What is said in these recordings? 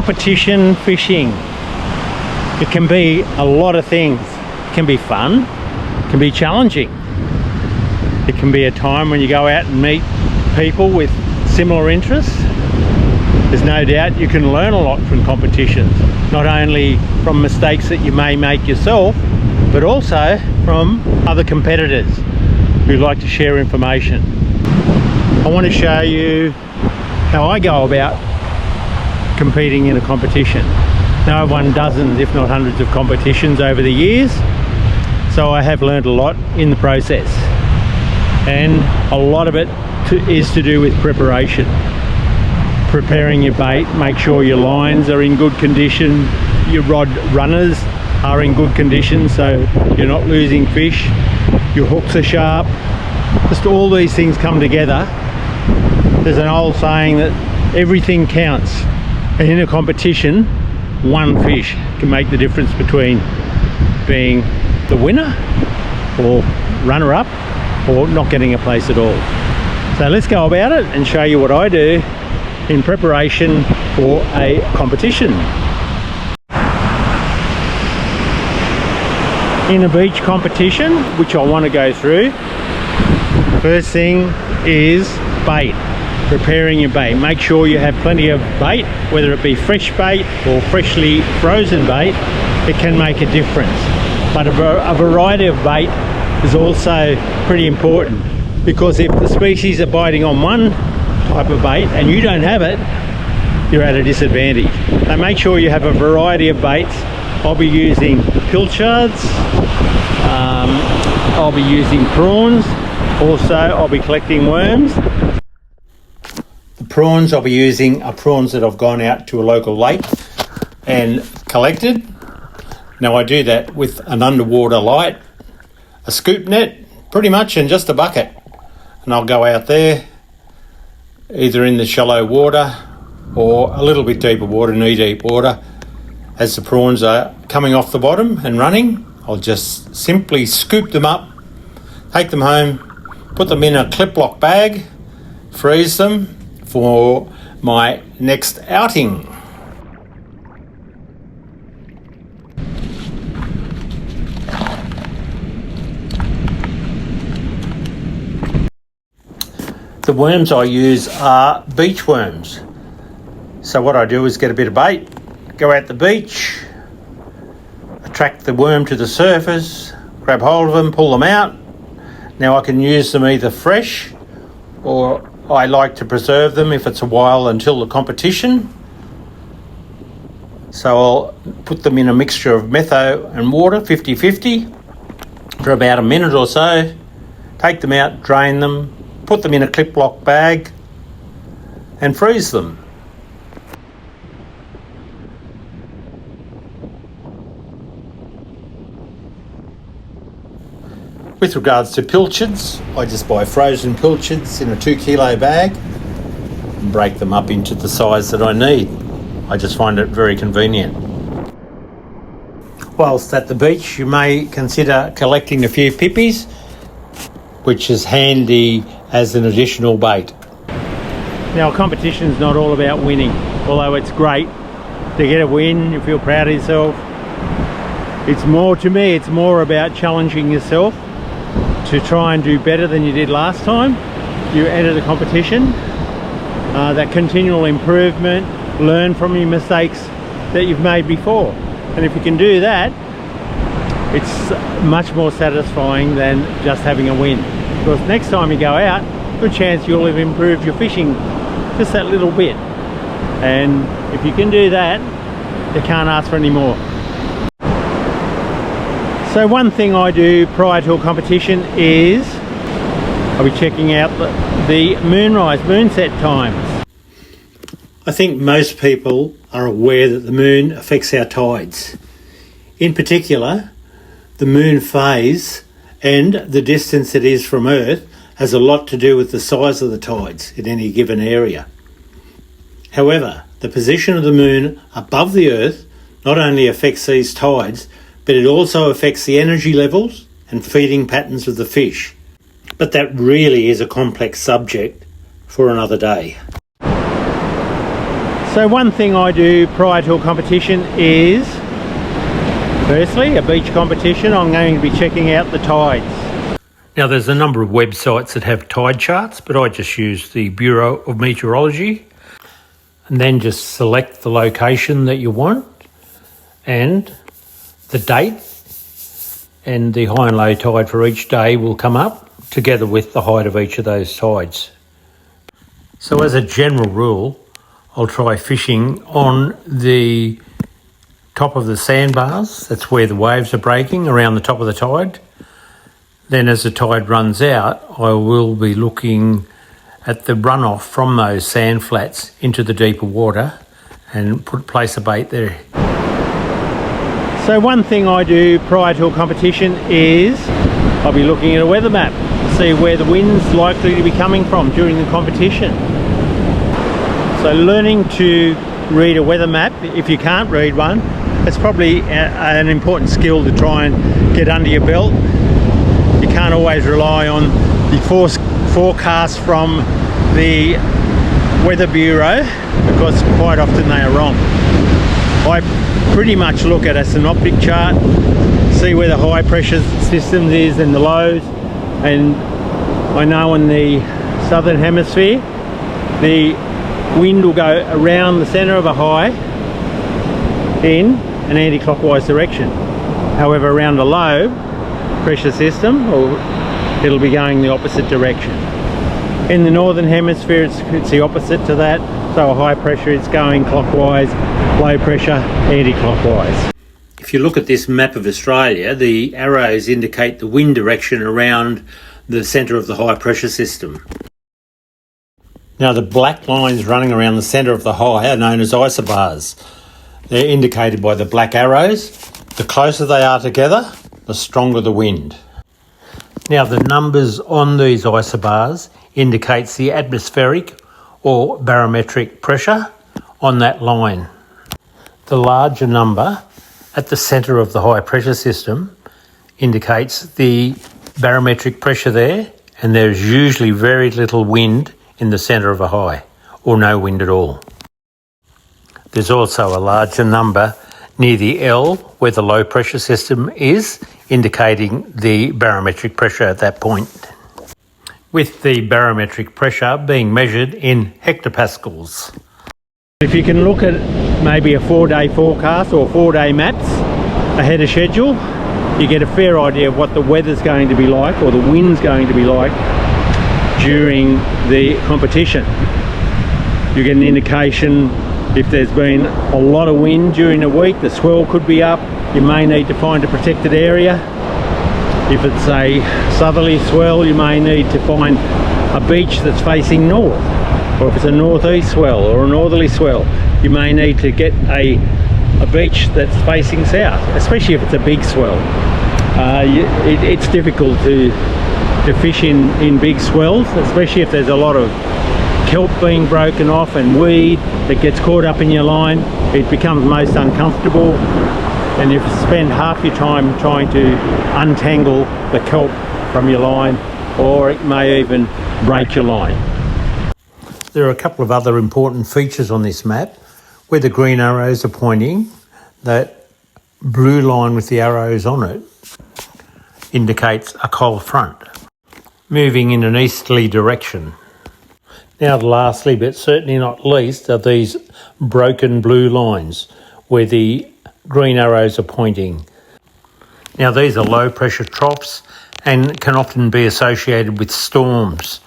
Competition fishing. It can be a lot of things. It can be fun, it can be challenging. It can be a time when you go out and meet people with similar interests. There's no doubt you can learn a lot from competitions, not only from mistakes that you may make yourself, but also from other competitors who like to share information. I want to show you how I go about competing in a competition. Now, I've won dozens, if not hundreds of competitions over the years, so I have learned a lot in the process. And a lot of it is to do with preparation. Preparing your bait, make sure your lines are in good condition, your rod runners are in good condition so you're not losing fish, your hooks are sharp. Just all these things come together. There's an old saying that everything counts, and in a competition one fish can make the difference between being the winner or runner-up or not getting a place at all. So let's go about it and show you what I do in preparation for a competition. In a beach competition, which I want to go through, first thing is bait. Preparing your bait. Make sure you have plenty of bait, whether it be fresh bait or freshly frozen bait. It can make a difference. But a variety of bait is also pretty important, because if the species are biting on one type of bait and you don't have it, you're at a disadvantage. So make sure you have a variety of baits. I'll be using pilchards, I'll be using prawns, also I'll be collecting worms. The prawns I'll be using are prawns that I've gone out to a local lake and collected. Now I do that with an underwater light, a scoop net pretty much, and just a bucket. And I'll go out there either in the shallow water or a little bit deeper water, knee-deep water. As the prawns are coming off the bottom and running, I'll just simply scoop them up, take them home, put them in a clip lock bag, freeze them for my next outing. The worms I use are beach worms. So what I do is get a bit of bait, go out the beach, attract the worm to the surface, grab hold of them, pull them out. Now I can use them either fresh, or I like to preserve them if it's a while until the competition. So I'll put them in a mixture of metho and water, 50-50, for about a minute or so, take them out, drain them, put them in a clip lock bag and freeze them. With regards to pilchards, I just buy frozen pilchards in a 2 kilo bag and break them up into the size that I need. I just find it very convenient. Whilst at the beach, you may consider collecting a few pippies, which is handy as an additional bait. Now, a competition's not all about winning, although it's great to get a win, you feel proud of yourself. It's more, to me, it's more about challenging yourself to try and do better than you did last time you entered the competition. That continual improvement, learn from your mistakes that you've made before. And if you can do that, it's much more satisfying than just having a win. Because next time you go out, good chance you'll have improved your fishing just that little bit. And if you can do that, you can't ask for any more. So one thing I do prior to a competition is I'll be checking out the moonrise, moonset times. I think most people are aware that the moon affects our tides. In particular, the moon phase and the distance it is from Earth has a lot to do with the size of the tides in any given area. However, the position of the moon above the Earth not only affects these tides, but it also affects the energy levels and feeding patterns of the fish. But that really is a complex subject for another day. So one thing I do prior to a competition is, firstly, a beach competition, I'm going to be checking out the tides. Now there's a number of websites that have tide charts, but I just use the Bureau of Meteorology, and then just select the location that you want and the date, and the high and low tide for each day will come up together with the height of each of those tides. So as a general rule, I'll try fishing on the top of the sandbars. That's where the waves are breaking around the top of the tide. Then as the tide runs out, I will be looking at the runoff from those sand flats into the deeper water and place a bait there. So one thing I do prior to a competition is I'll be looking at a weather map to see where the wind's likely to be coming from during the competition. So learning to read a weather map, if you can't read one, it's probably an important skill to try and get under your belt. You can't always rely on the forecast from the Weather Bureau, because quite often they are wrong. I pretty much look at a synoptic chart, see where the high pressure systems is and the lows, and I know in the southern hemisphere the wind will go around the centre of a high in an anti-clockwise direction. However, around a low pressure system, it'll be going the opposite direction. In the northern hemisphere it's the opposite to that, so a high pressure it's going clockwise, low pressure anti-clockwise. If you look at this map of Australia, the arrows indicate the wind direction around the centre of the high pressure system. Now the black lines running around the centre of the high are known as isobars. They're indicated by the black arrows. The closer they are together, the stronger the wind. Now the numbers on these isobars indicates the atmospheric or barometric pressure on that line. The larger number at the centre of the high pressure system indicates the barometric pressure there, and there's usually very little wind in the centre of a high, or no wind at all. There's also a larger number near the L where the low pressure system is, indicating the barometric pressure at that point, with the barometric pressure being measured in hectopascals. If you can look at maybe a 4-day forecast or 4-day maps ahead of schedule, you get a fair idea of what the weather's going to be like or the wind's going to be like during the competition. You get an indication if there's been a lot of wind during the week, the swell could be up. You may need to find a protected area. If it's a southerly swell, you may need to find a beach that's facing north. Or if it's a northeast swell or a northerly swell, you may need to get a beach that's facing south, especially if it's a big swell. It's difficult to fish in big swells, especially if there's a lot of kelp being broken off and weed that gets caught up in your line. It becomes most uncomfortable, and you spend half your time trying to untangle the kelp from your line, or it may even break your line. There are a couple of other important features on this map. Where the green arrows are pointing, that blue line with the arrows on it indicates a cold front moving in an easterly direction. Now lastly, but certainly not least, are these broken blue lines where the green arrows are pointing. Now these are low pressure troughs and can often be associated with storms,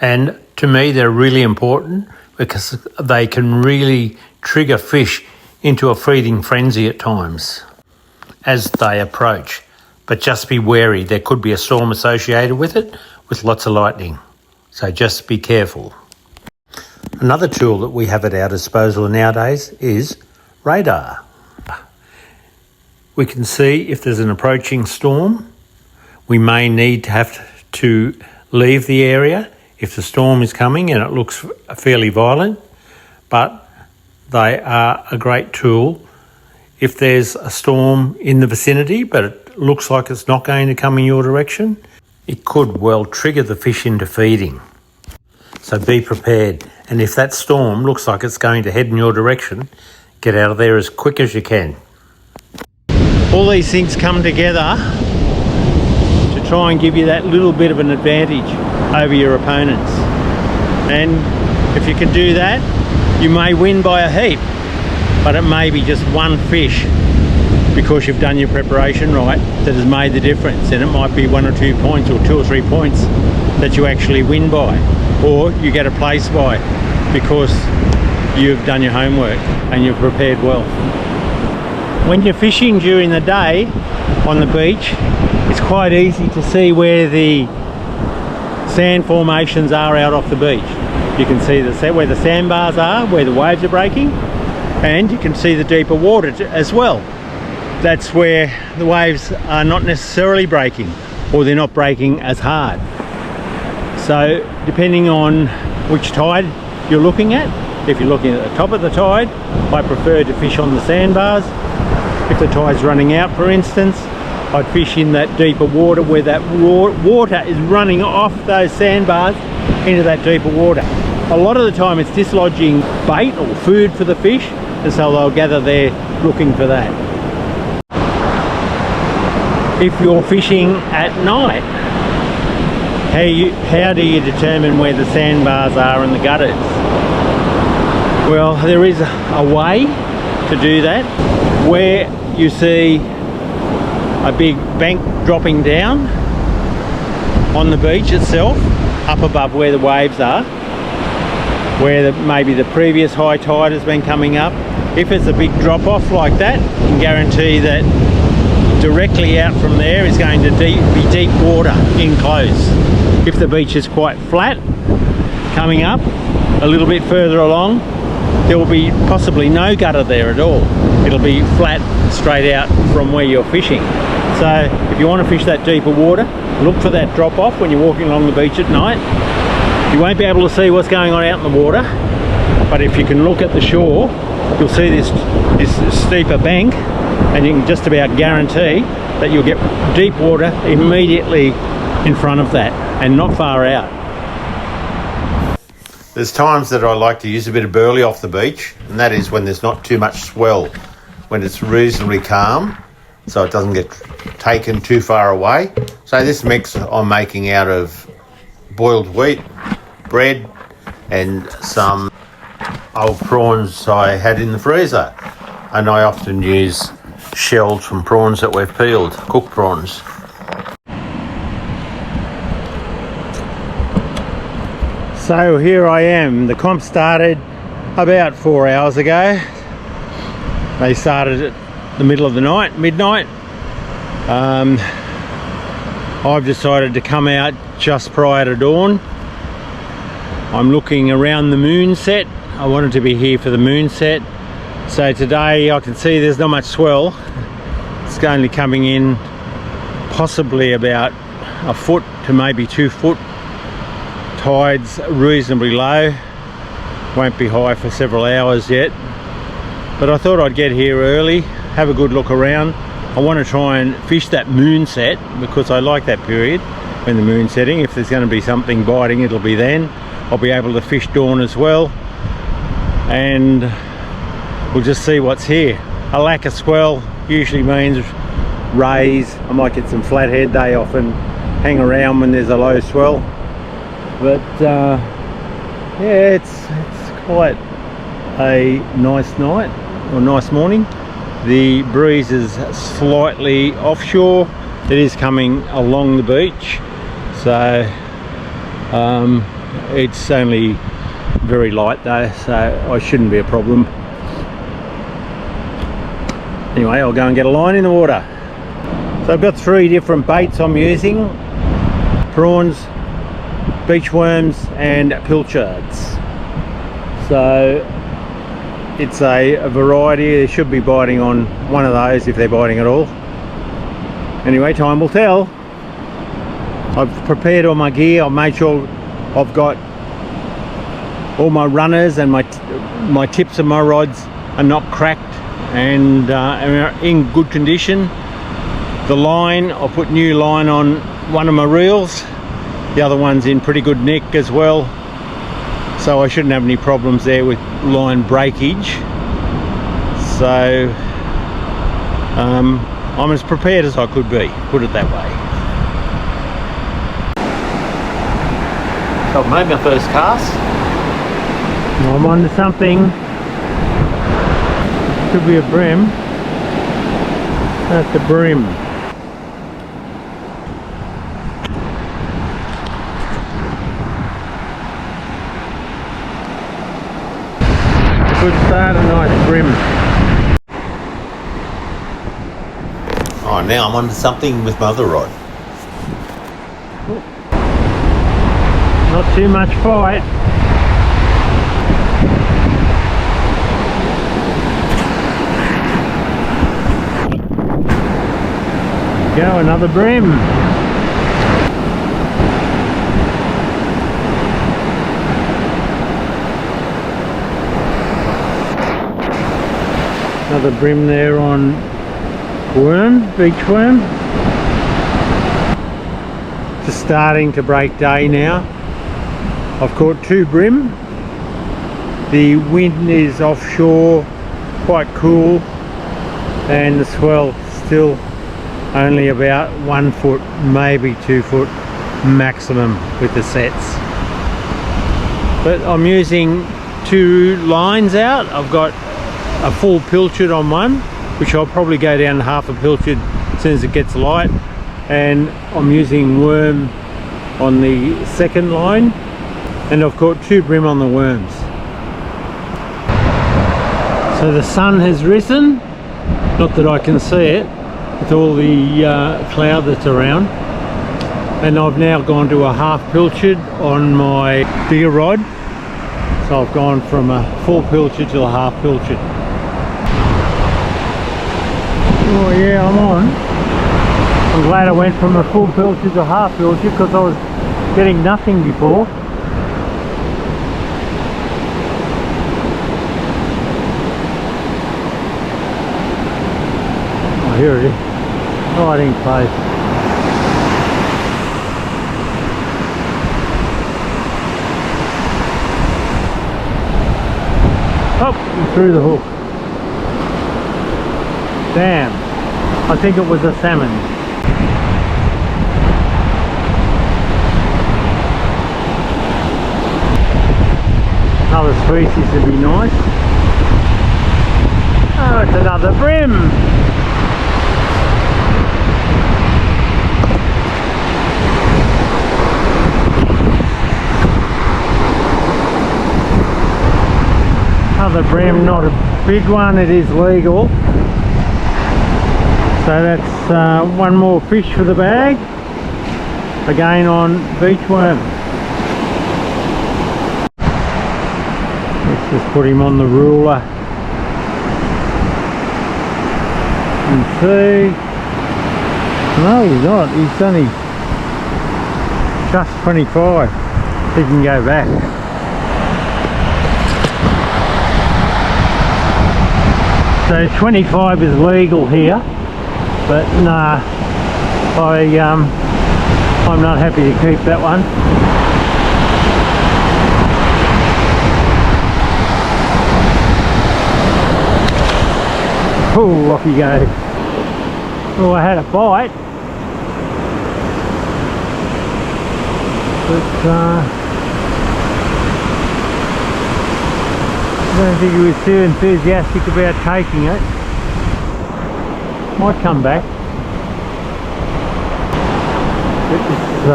and to me they're really important because they can really trigger fish into a feeding frenzy at times as they approach. But just be wary, there could be a storm associated with it with lots of lightning, so just be careful. Another tool that we have at our disposal nowadays is radar. We can see if there's an approaching storm. We may need to have to leave the area if the storm is coming and it looks fairly violent, but they are a great tool if there's a storm in the vicinity but it looks like it's not going to come in your direction. It could well trigger the fish into feeding. So be prepared. And if that storm looks like it's going to head in your direction, get out of there as quick as you can. All these things come together to try and give you that little bit of an advantage over your opponents. And if you can do that, you may win by a heap, but it may be just one fish because you've done your preparation right that has made the difference. And it might be 1 or 2 points or 2 or 3 points that you actually win by, or you get a place by because you've done your homework and you've prepared well. When you're fishing during the day on the beach, it's quite easy to see where the sand formations are out off the beach. You can see where the sandbars are, where the waves are breaking, and you can see the deeper water as well. That's where the waves are not necessarily breaking, or they're not breaking as hard. So depending on which tide you're looking at, if you're looking at the top of the tide, I prefer to fish on the sandbars. If the tide's running out, for instance, I'd fish in that deeper water where that water is running off those sandbars into that deeper water. A lot of the time it's dislodging bait or food for the fish, and so they'll gather there looking for that. If you're fishing at night, how do you determine where the sandbars are and the gutters? Well, there is a way to do that, where you see a big bank dropping down on the beach itself, up above where the waves are, where maybe the previous high tide has been coming up. If it's a big drop off like that, you can guarantee that directly out from there is going to be deep water in close. If the beach is quite flat, coming up a little bit further along, there will be possibly no gutter there at all. It'll be flat straight out from where you're fishing. So if you want to fish that deeper water, look for that drop off when you're walking along the beach at night. You won't be able to see what's going on out in the water, but if you can look at the shore, you'll see this steeper bank, and you can just about guarantee that you'll get deep water immediately in front of that and not far out. There's times that I like to use a bit of burley off the beach, and that is when there's not too much swell, when it's reasonably calm, so it doesn't get taken too far away. So this mix I'm making out of boiled wheat, bread, and some old prawns I had in the freezer. And I often use shells from prawns that we've peeled, cooked prawns. So here I am. The comp started about 4 hours ago. They started at the middle of the night, midnight. I've decided to come out just prior to dawn. I'm looking around the moon set. I wanted to be here for the moon set. So today I can see there's not much swell. It's only coming in possibly about a foot to maybe 2 foot. Tide's reasonably low. Won't be high for several hours yet. But I thought I'd get here early, have a good look around. I want to try and fish that moon set because I like that period when the moon's setting. If there's going to be something biting, it'll be then. I'll be able to fish dawn as well, and we'll just see what's here. A lack of swell usually means rays. I might get some flathead. They often hang around when there's a low swell, but yeah, it's quite a nice night or nice morning. The breeze is slightly offshore. It is coming along the beach, so it's only very light though, so I shouldn't be a problem. Anyway, I'll go and get a line in the water. So I've got 3 different baits I'm using: prawns, beach worms and pilchards. So it's a variety. They should be biting on one of those if they're biting at all. Anyway, time will tell. I've prepared all my gear. I've made sure I've got all my runners and my tips and my rods are not cracked and are in good condition. The line, I'll put new line on one of my reels. The other one's in pretty good nick as well. so I shouldn't have any problems there with line breakage. So I'm as prepared as I could be, put it that way. So I've made my first cast. I'm onto something. Could be a bream. That's a bream. Good start, a nice bream. Oh, now I'm onto something with my other rod. Not too much fight. Go, another bream. Another bream there on worm, beach worm. Just starting to break day now. I've caught 2 bream. The wind is offshore, quite cool, and the swell still only about 1 foot, maybe 2 foot maximum with the sets. But I'm using 2 lines out. I've got a full pilchard on one, which I'll probably go down half a pilchard as soon as it gets light, and I'm using worm on the second line, and I've caught 2 bream on the worms. So the sun has risen, not that I can see it with all the cloud that's around, and I've now gone to a half pilchard on my bigger rod. So I've gone from a full pilchard to a half pilchard. Oh yeah, I'm on. I'm glad I went from a full pilchard to a half pilchard because I was getting nothing before. Oh, here it is. Hiding place. Oh, through the hook. Damn, I think it was a salmon. Another species would be nice. Oh, it's another bream. Another bream, not a big one, it is legal. So that's one more fish for the bag, again on beach worm. Let's just put him on the ruler and see. No, he's not, he's only just 25. He can go back. So 25 is legal here. But nah, I'm not happy to keep that one. Oh, off you go. Oh, I had a bite. But I don't think he was too enthusiastic about taking it. Might come back. Get this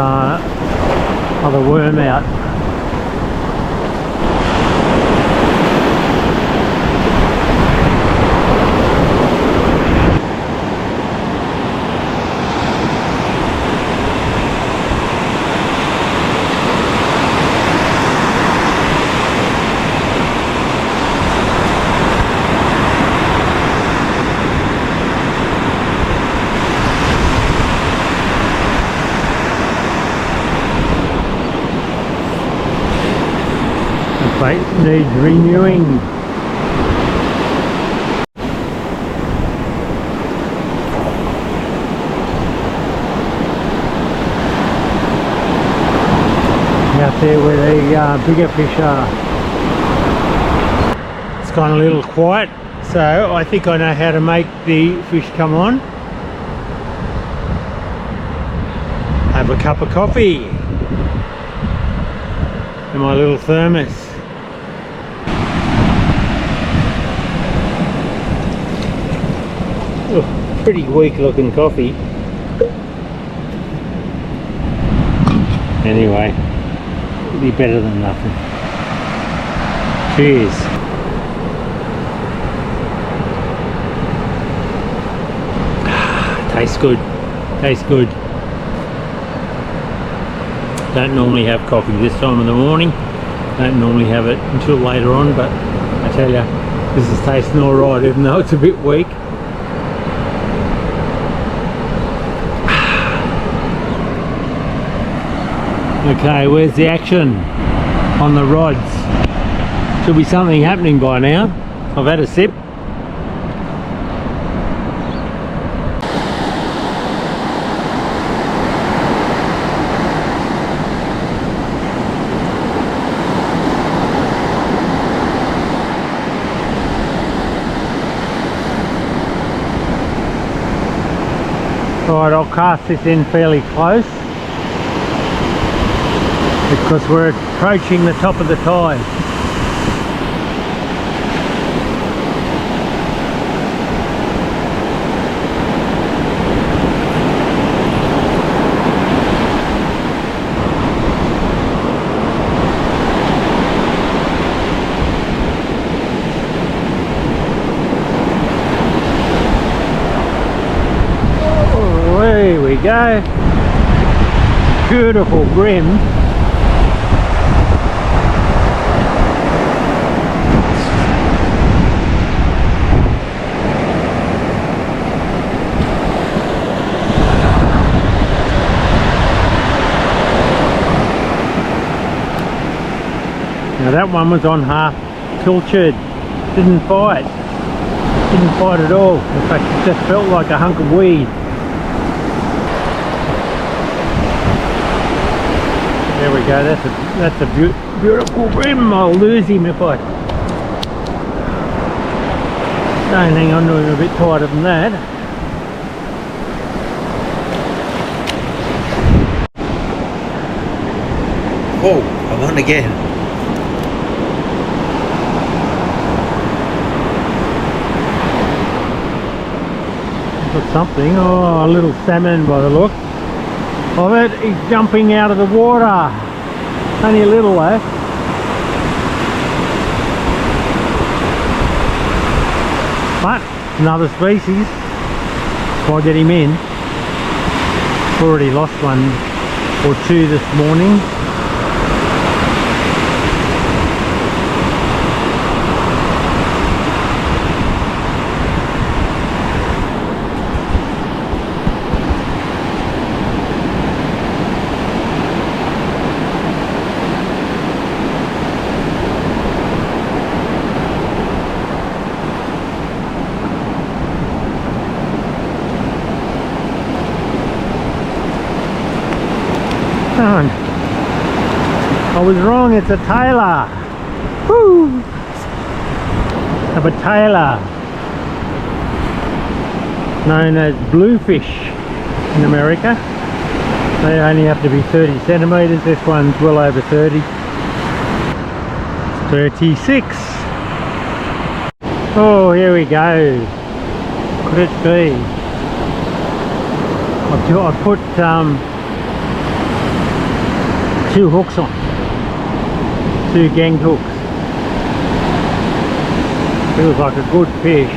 other worm out. Bait needs renewing. out there where the bigger fish are. It's gone a little quiet, so I think I know how to make the fish come on. Have a cup of coffee in my little thermos. Oh, pretty weak looking coffee. Anyway, it'll be better than nothing. Cheers. Tastes good. Tastes good. Don't normally have coffee this time of the morning. Don't normally have it until later on, but I tell you, this is tasting alright, even though it's a bit weak. Okay, where's the action on the rods? Should be something happening by now. I've had a sip. Alright, I'll cast this in fairly close because we're approaching the top of the tide. There we go. Beautiful brim. Now that one was on half pilchard. Didn't fight. Didn't fight at all. In fact, it just felt like a hunk of weed. There we go, that's a beautiful brim. I'll lose him if I don't hang on to him a bit tighter than that. Oh, I'm on again. Got something, oh, a little salmon by the look of it. He's jumping out of the water. Only a little though. But another species. I'll get him in. Already lost one or two this morning. I was wrong, it's a tailor. Woo! Of a tailor, known as bluefish in America. They only have to be 30 centimetres. This one's well over 30. 36. Oh, here we go. Could it be? I put 2 hooks on. 2 gang hooks. Feels like a good fish.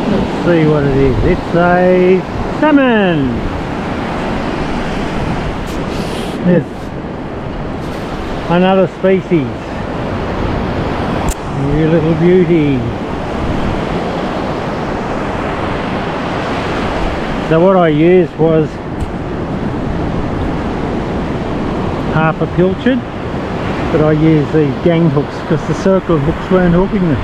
Let's see what it is. It's a salmon. There's another species. You little beauty. So what I used was half a pilchard but I used the gang hooks because the circle hooks weren't hooking them.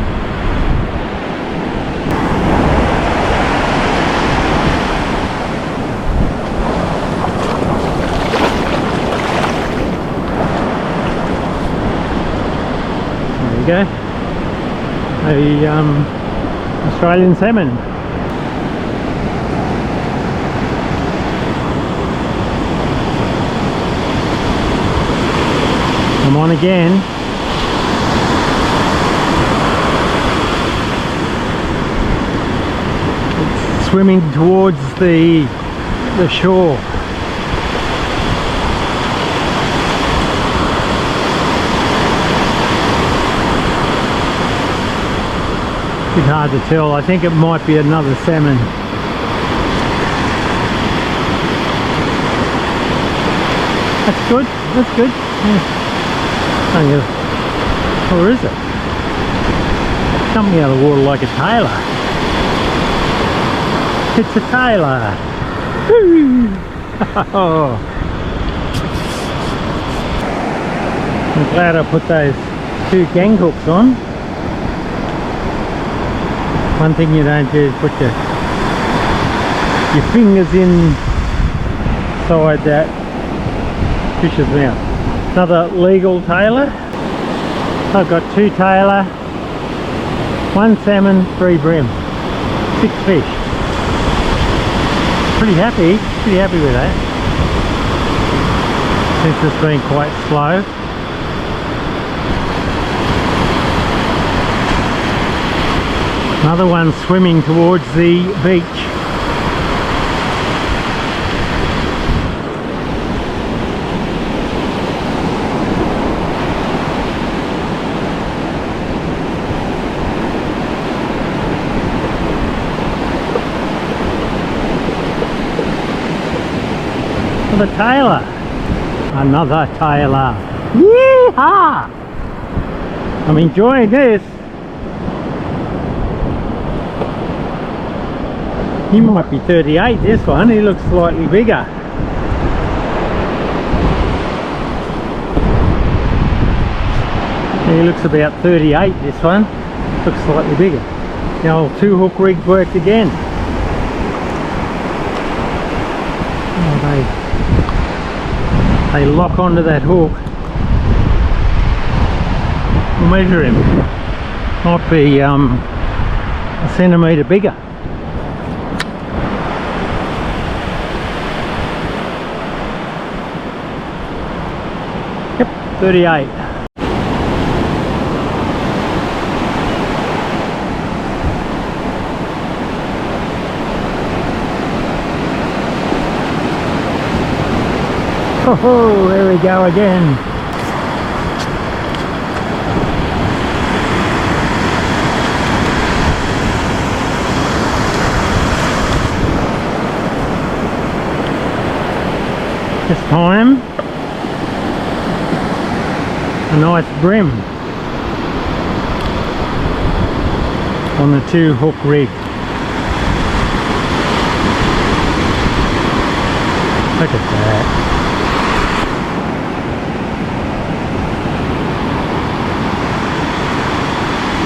There you go, a Australian salmon. I'm on again. It's swimming towards the shore. It's hard to tell. I think it might be another salmon. That's good. That's good. Yeah. Or is it? Coming out of the water like a tailor. It's a tailor. Oh. I'm glad I put those 2 gang hooks on. One thing you don't do is put your fingers inside that fish's mouth. Another legal tailor. I've got 2 tailor, 1 salmon, 3 bream, 6 fish. Pretty happy with that. Since it's been quite slow. Another one swimming towards the beach. Another tailor. Another tailor. Yeehaw! I'm enjoying this. He might be 38, this one. He looks slightly bigger. He looks about 38, this one. Looks slightly bigger. The old 2 hook rig worked again. Oh, they lock onto that hook. We'll measure him. Might be a centimetre bigger. Yep, 38. Oh, there we go again. This time, a nice bream on the 2 hook rig. Look at that.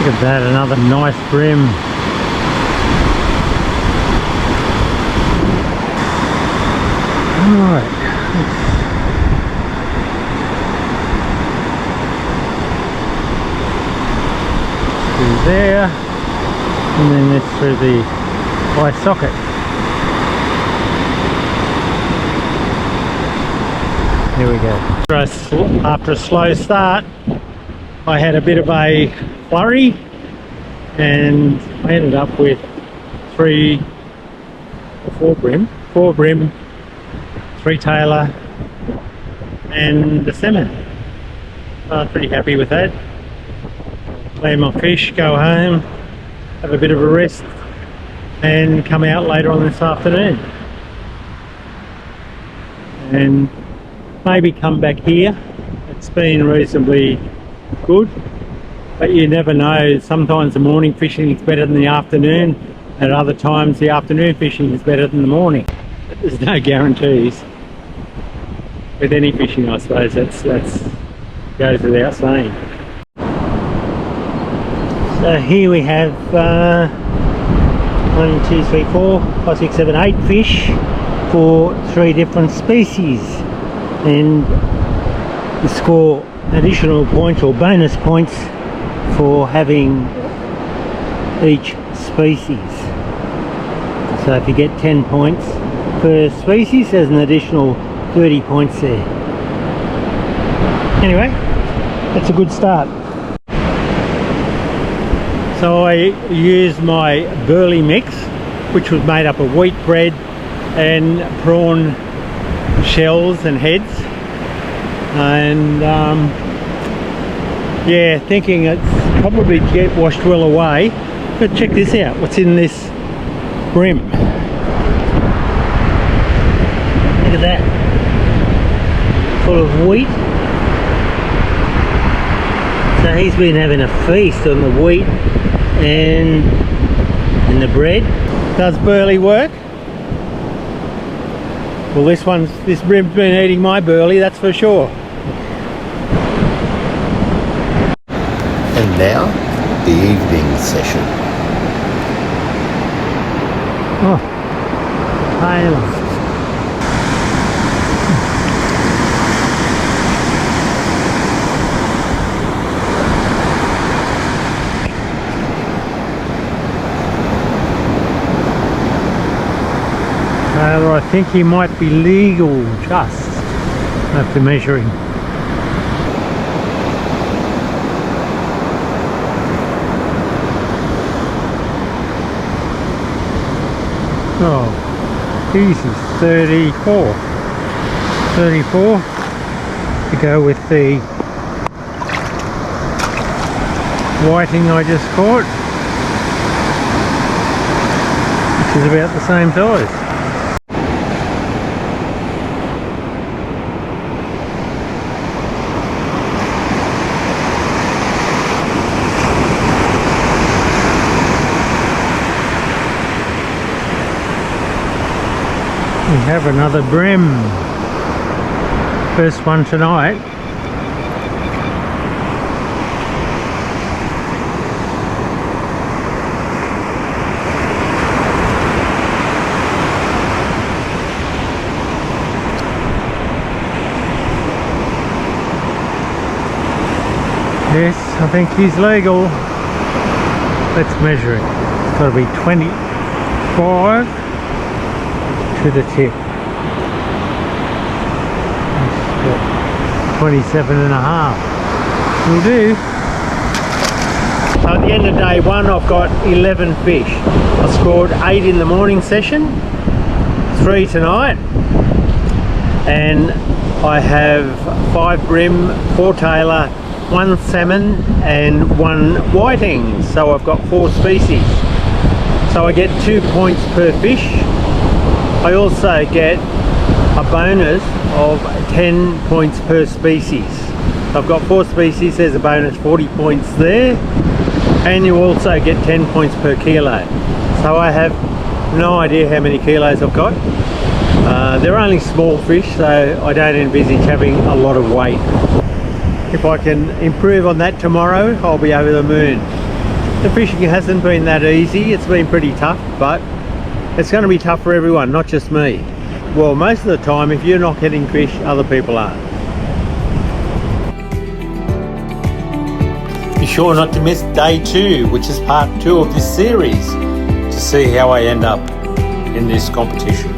Look at that, another nice bream. Alright. Through there. And then this through the eye socket. Here we go. After a slow start, I had a bit of a flurry and I ended up with 3 or 4 bream, 3 tailor and a salmon. I'm pretty happy with that. Land my fish, go home, have a bit of a rest and come out later on this afternoon and maybe come back here. It's been reasonably good, but you never know. Sometimes the morning fishing is better than the afternoon, and at other times the afternoon fishing is better than the morning. There's no guarantees with any fishing, I suppose. That's goes without saying. So here we have 1, 2, 3, 4, 5, 6, 7, 8 fish for 3 different species, and you score additional points or bonus points for having each species. So if you get 10 points per species, there's an additional 30 points there. Anyway, that's a good start. So I used my burley mix, which was made up of wheat bread and prawn shells and heads, and yeah, thinking it's probably get washed well away. But check this out, what's in this brim. Look at that, full of wheat. So he's been having a feast on the wheat and the bread. Does burley work? Well, this brim's been eating my burley, that's for sure. And now, the evening session. Oh, pale. I think he might be legal just after measuring. Oh, easy, 34 to go with the whiting I just caught, which is about the same size. We have another brim. First one tonight. Yes, I think he's legal. Let's measure it. It's got to be 25 to the tip. 27 and a half will do. So at the end of day 1 I've got 11 fish. I scored 8 in the morning session, 3 tonight, and I have 5 brim, 4 tailor, 1 salmon and 1 whiting. So I've got 4 species. So I get 2 points per fish. I also get a bonus of 10 points per species. I've got 4 species, there's a bonus 40 points there, and you also get 10 points per kilo. So I have no idea how many kilos I've got. They're only small fish, so I don't envisage having a lot of weight. If I can improve on that tomorrow, I'll be over the moon. The fishing hasn't been that easy, it's been pretty tough, but it's going to be tough for everyone, not just me. Well, most of the time, if you're not getting fish, other people are. Be sure not to miss day 2, which is part 2 of this series, to see how I end up in this competition.